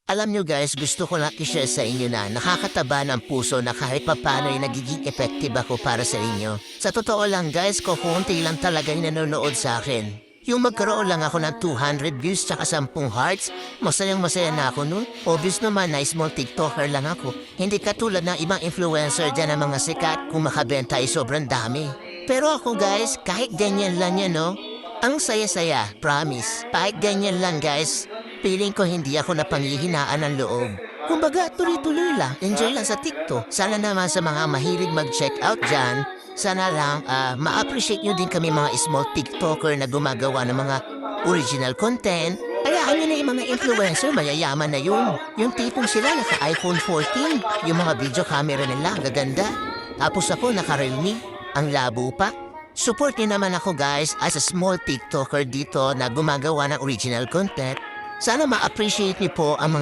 Alam nyo guys, gusto ko lang i-share sa inyo na nakakataba ng puso na kahit papano ay nagiging effective ako para sa inyo. Sa totoo lang guys, kukunti lang talaga yung nanonood sa akin. Yung magkaroon lang ako ng 200 views tsaka 10 hearts, masayang masaya na ako nun. Obvious naman na small TikToker lang ako. Hindi katulad ng ibang influencer dyan ng mga sikat kung makabenta ay sobrang dami. Pero ako guys, kahit ganyan lang yan no, ang saya-saya, promise. Kahit ganyan lang guys, feeling ko hindi ako napanghihinaan ng loob. Kumbaga, tuloy-tuloy lang. Enjoy lang sa TikTok. Sana naman sa mga mahilig mag-check out dyan, sana lang ma-appreciate nyo din kami mga small TikToker na gumagawa ng mga original content. Hayaan nyo na yung mga influencer, mayayaman na yun. Yung tipong sila naka-iPhone 14, yung mga video camera nila, gaganda. Tapos ako naka-Realme, ang labo pa. Support nyo naman ako guys as a small TikToker dito na gumagawa ng original content. Sana ma-appreciate niyo po ang mga